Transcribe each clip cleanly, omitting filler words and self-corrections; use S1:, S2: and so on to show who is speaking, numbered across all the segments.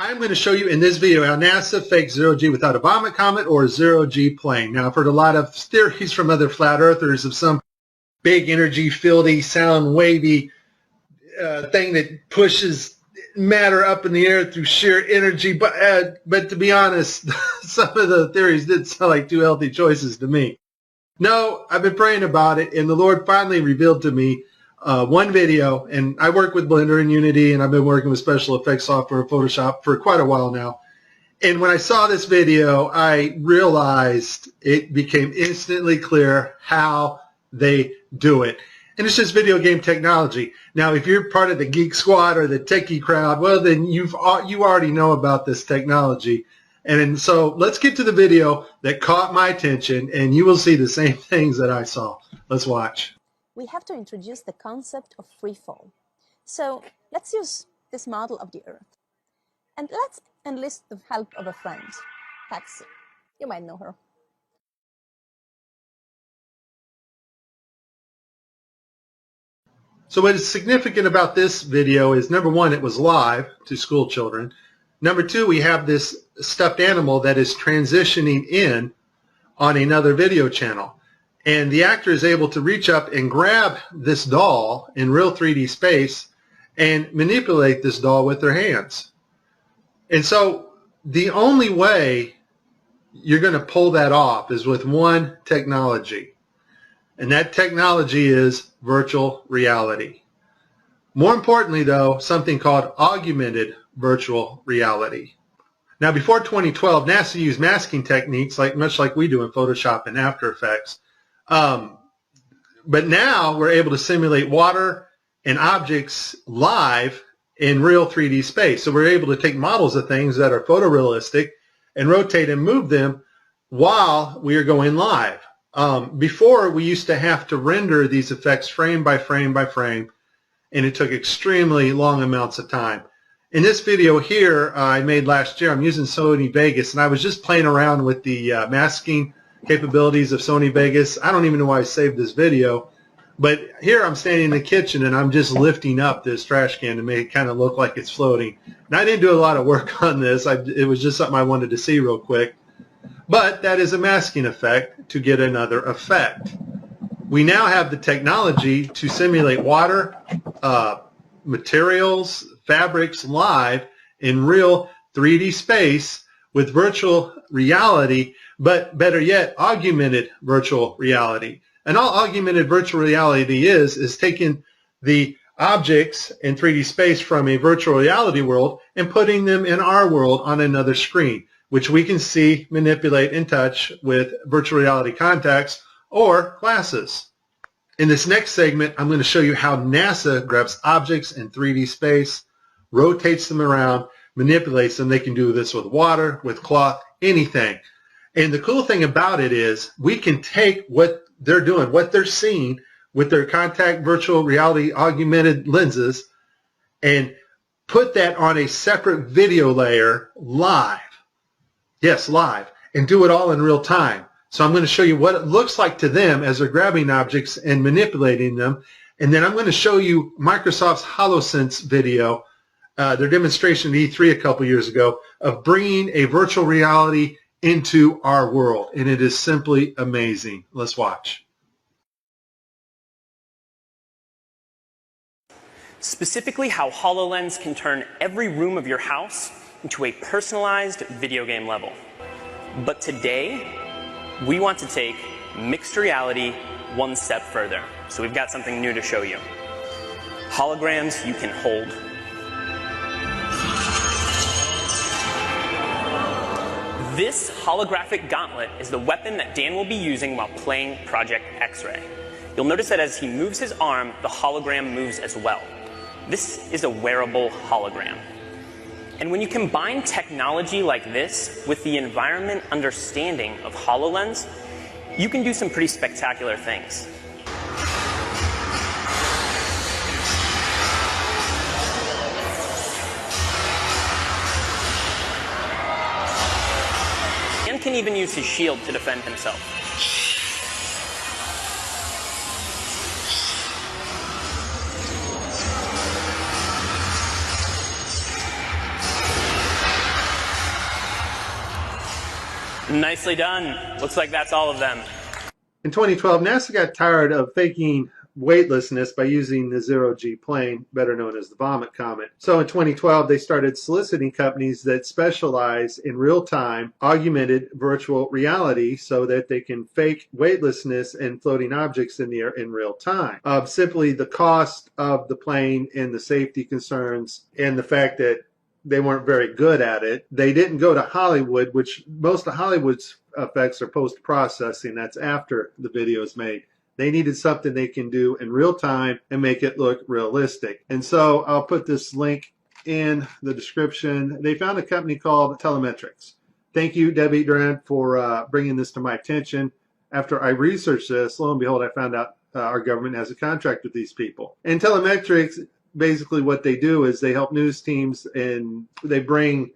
S1: I'm going to show you in this video how NASA fakes zero-G without a vomit comet or a zero-G plane. Now, I've heard a lot of theories from other flat earthers of some big energy, fieldy, sound wavy thing that pushes matter up in the air through sheer energy. But to be honest, some of the theories did sound like two healthy choices to me. No, I've been praying about it, and the Lord finally revealed to me one video, and I work with Blender and Unity, and I've been working with special effects software, Photoshop, for quite a while now. And when I saw this video, I realized it became instantly clear how they do it. And it's just video game technology. Now, if you're part of the Geek Squad or the techie crowd, well, then you already know about this technology. And so let's get to the video that caught my attention, and you will see the same things that I saw. Let's watch.
S2: We have to introduce the concept of free fall. So let's use this model of the Earth. And let's enlist the help of a friend, Patsy. You might know her.
S1: So what is significant about this video is, number one, it was live to school children. Number two, we have this stuffed animal that is transitioning in on another video channel. And the actor is able to reach up and grab this doll in real 3D space and manipulate this doll with their hands. And so the only way you're going to pull that off is with one technology. And that technology is virtual reality. More importantly, though, something called augmented virtual reality. Now, before 2012, NASA used masking techniques much like we do in Photoshop and After Effects. But now we're able to simulate water and objects live in real 3D space. So we're able to take models of things that are photorealistic and rotate and move them while we are going live. Before, we used to have to render these effects frame by frame by frame, and it took extremely long amounts of time. In this video here I made last year, I'm using Sony Vegas, and I was just playing around with the masking capabilities of Sony Vegas. I don't even know why I saved this video, but here I'm standing in the kitchen and I'm just lifting up this trash can to make it kind of look like it's floating. And I didn't do a lot of work on this. It was just something I wanted to see real quick. But that is a masking effect to get another effect. We now have the technology to simulate water, materials, fabrics live in real 3D space with virtual reality, but better yet, augmented virtual reality. And all augmented virtual reality is taking the objects in 3D space from a virtual reality world and putting them in our world on another screen, which we can see, manipulate, and touch with virtual reality contacts or glasses. In this next segment, I'm going to show you how NASA grabs objects in 3D space, rotates them around, manipulates them. They can do this with water, with cloth, anything. And the cool thing about it is we can take what they're doing, what they're seeing with their contact virtual reality augmented lenses, and put that on a separate video layer live. Yes, live, and do it all in real time. So I'm going to show you what it looks like to them as they're grabbing objects and manipulating them. And then I'm going to show you Microsoft's HoloSense video, their demonstration at E3 a couple years ago, of bringing a virtual reality into our world. And it is simply amazing. Let's watch.
S3: Specifically, how HoloLens can turn every room of your house into a personalized video game level. But today, we want to take mixed reality one step further. So we've got something new to show you. Holograms you can hold. This holographic gauntlet is the weapon that Dan will be using while playing Project X-Ray. You'll notice that as he moves his arm, the hologram moves as well. This is a wearable hologram. And when you combine technology like this with the environment understanding of HoloLens, you can do some pretty spectacular things. Dan can even use his shield to defend himself. Nicely done. Looks like that's all of them.
S1: In 2012, NASA got tired of faking weightlessness by using the zero-G plane, better known as the vomit comet. So in 2012, they started soliciting companies that specialize in real-time augmented virtual reality so that they can fake weightlessness and floating objects in the air in real time. Simply the cost of the plane and the safety concerns and the fact that they weren't very good at it. They didn't go to Hollywood, which most of Hollywood's effects are post-processing. That's after the video is made. They needed something they can do in real time and make it look realistic. And so I'll put this link in the description. They found a company called Telemetrics. Thank you, Debbie Durant, for bringing this to my attention. After I researched this, lo and behold, I found out our government has a contract with these people. And Telemetrics, basically what they do is they help news teams and they bring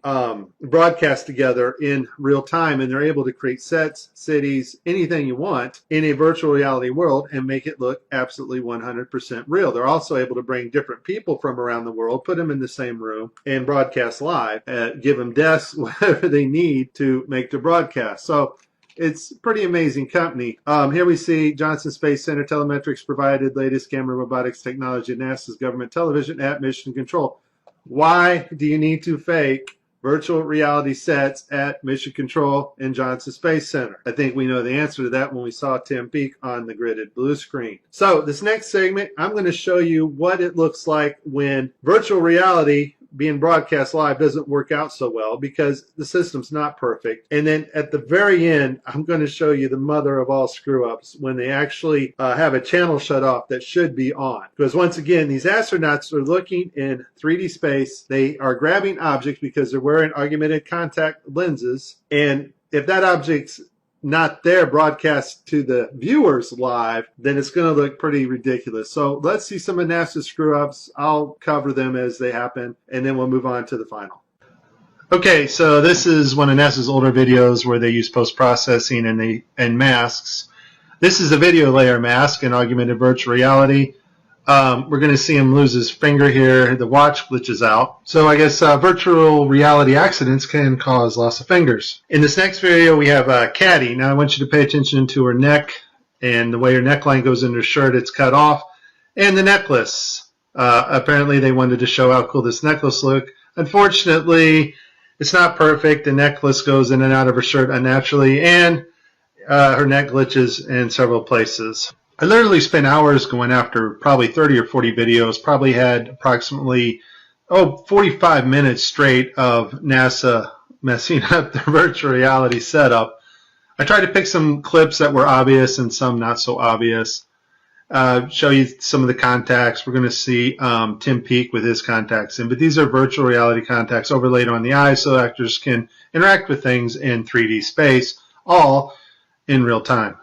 S1: broadcasts together in real time, and they're able to create sets, cities, anything you want in a virtual reality world and make it look absolutely 100% real. They're also able to bring different people from around the world, put them in the same room and broadcast live, give them desks, whatever they need to make the broadcast. So it's a pretty amazing company. Here we see Johnson Space Center Telemetrics provided latest camera robotics technology at NASA's government television at Mission Control. Why do you need to fake virtual reality sets at Mission Control and Johnson Space Center? I think we know the answer to that when we saw Tim Peake on the gridded blue screen. So this next segment, I'm going to show you what it looks like when virtual reality being broadcast live doesn't work out so well because the system's not perfect. And then at the very end, I'm going to show you the mother of all screw-ups when they actually have a channel shut off that should be on. Because once again, these astronauts are looking in 3D space. They are grabbing objects because they're wearing augmented contact lenses. And if that object's not there broadcast to the viewers live, then it's going to look pretty ridiculous. So let's see some of NASA's screw-ups. I'll cover them as they happen, and then we'll move on to the final. Okay, so this is one of NASA's older videos where they use post-processing and masks. This is a video layer mask in augmented virtual reality. We're going to see him lose his finger here. The watch glitches out. So I guess virtual reality accidents can cause loss of fingers. In this next video, we have Caddy. Now I want you to pay attention to her neck and the way her neckline goes into her shirt. It's cut off. And the necklace. Apparently they wanted to show how cool this necklace looked. Unfortunately, it's not perfect. The necklace goes in and out of her shirt unnaturally, and her neck glitches in several places. I literally spent hours going after probably 30 or 40 videos, probably had approximately 45 minutes straight of NASA messing up the virtual reality setup. I tried to pick some clips that were obvious and some not so obvious. Show you some of the contacts. We're going to see Tim Peake with his contacts in, but these are virtual reality contacts overlaid on the eyes so actors can interact with things in 3D space, all in real time.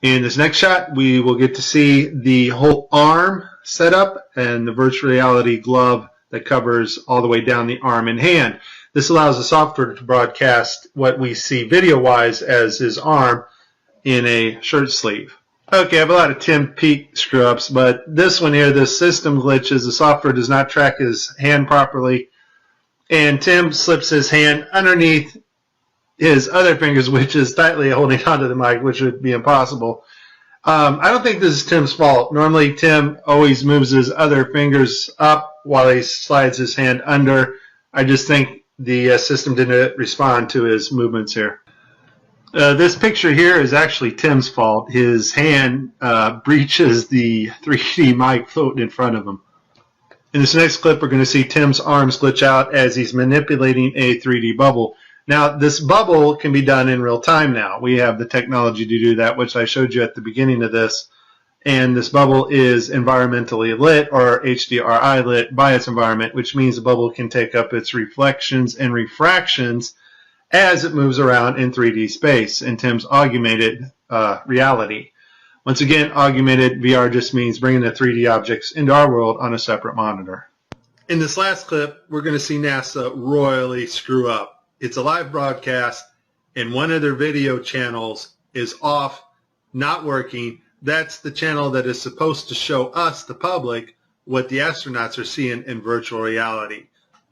S1: In this next shot, we will get to see the whole arm setup and the virtual reality glove that covers all the way down the arm and hand. This allows the software to broadcast what we see video-wise as his arm in a shirt sleeve. Okay, I have a lot of Tim Peake screw-ups, but this one here, the system glitches. The software does not track his hand properly, and Tim slips his hand underneath his other fingers, which is tightly holding onto the mic, which would be impossible. I don't think this is Tim's fault. Normally, Tim always moves his other fingers up while he slides his hand under. I just think the system didn't respond to his movements here. This picture here is actually Tim's fault. His hand breaches the 3D mic floating in front of him. In this next clip, we're going to see Tim's arms glitch out as he's manipulating a 3D bubble. Now, this bubble can be done in real time now. We have the technology to do that, which I showed you at the beginning of this. And this bubble is environmentally lit, or HDRI lit, by its environment, which means the bubble can take up its reflections and refractions as it moves around in 3D space in Tim's augmented reality. Once again, augmented VR just means bringing the 3D objects into our world on a separate monitor. In this last clip, we're going to see NASA royally screw up. It's a live broadcast, and one of their video channels is off, not working. That's the channel that is supposed to show us, the public, what the astronauts are seeing in virtual reality.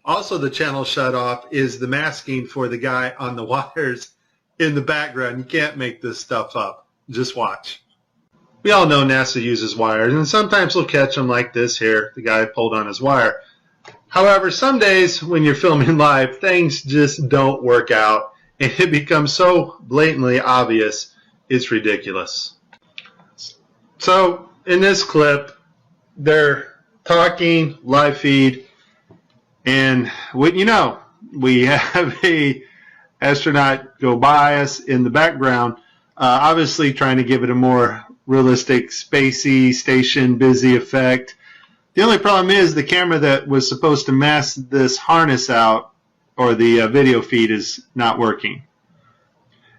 S1: Also, the channel shut off is the masking for the guy on the wires in the background. You can't make this stuff up. Just watch. We all know NASA uses wires, and sometimes we'll catch them like this here. The guy pulled on his wire. However, some days when you're filming live, things just don't work out, and it becomes so blatantly obvious, it's ridiculous. So, in this clip, they're talking, live feed, and wouldn't you know, we have a astronaut go by us in the background, obviously trying to give it a more realistic, spacey, station busy effect. The only problem is the camera that was supposed to mask this harness out, or the video feed, is not working.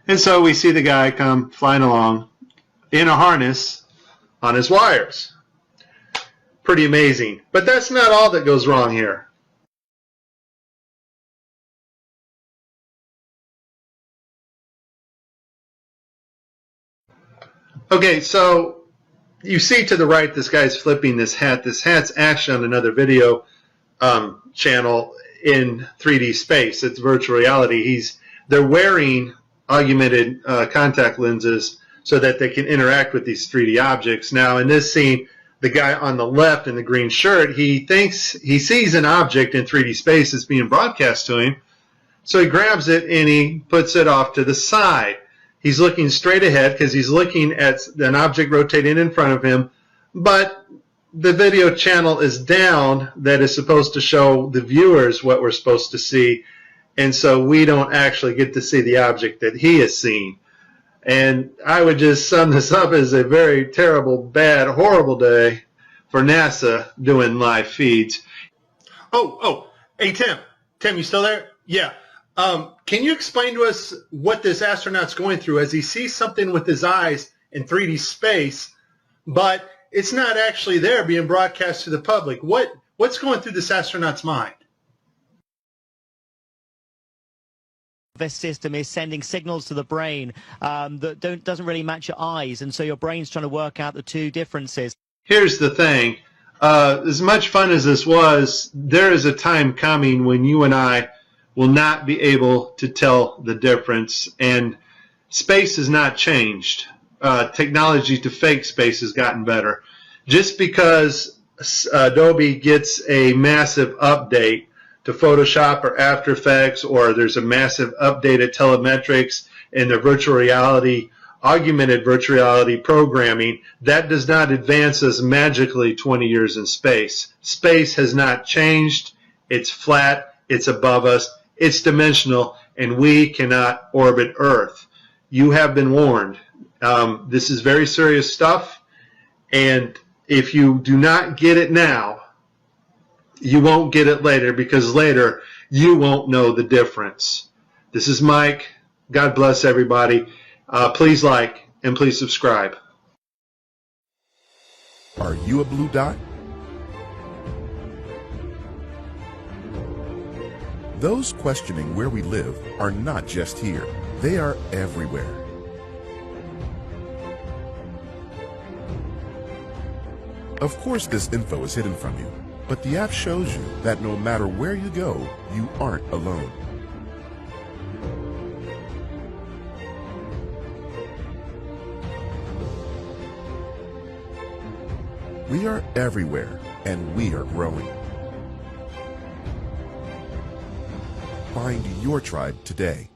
S1: And so we see the guy come flying along in a harness on his wires. Pretty amazing. But that's not all that goes wrong here. Okay, so you see to the right, this guy's flipping this hat. This hat's actually on another video channel in 3D space. It's virtual reality. They're wearing augmented contact lenses so that they can interact with these 3D objects. Now, in this scene, the guy on the left in the green shirt, he thinks he sees an object in 3D space that's being broadcast to him. So he grabs it and he puts it off to the side. He's looking straight ahead because he's looking at an object rotating in front of him, but the video channel is down that is supposed to show the viewers what we're supposed to see, and so we don't actually get to see the object that he is seeing. And I would just sum this up as a very terrible, bad, horrible day for NASA doing live feeds. Hey, Tim, you still there? Yeah. Can you explain to us what this astronaut's going through as he sees something with his eyes in 3D space, but it's not actually there being broadcast to the public? What's going through this astronaut's mind?
S4: This system is sending signals to the brain that doesn't really match your eyes, and so your brain's trying to work out the two differences.
S1: Here's the thing. As much fun as this was, there is a time coming when you and I will not be able to tell the difference, and space has not changed. Technology to fake space has gotten better. Just because Adobe gets a massive update to Photoshop or After Effects, or there's a massive update at telemetrics in their virtual reality, augmented virtual reality programming, that does not advance us magically 20 years in space. Space has not changed. It's flat. It's above us. It's dimensional, and we cannot orbit Earth. You have been warned. This is very serious stuff, and if you do not get it now, you won't get it later, because later you won't know the difference. This is Mike. God bless everybody. Please like and please subscribe.
S5: Are you a blue dot? Those questioning where we live are not just here. They are everywhere. Of course, this info is hidden from you, but the app shows you that no matter where you go, you aren't alone. We are everywhere, and we are growing. Find your tribe today.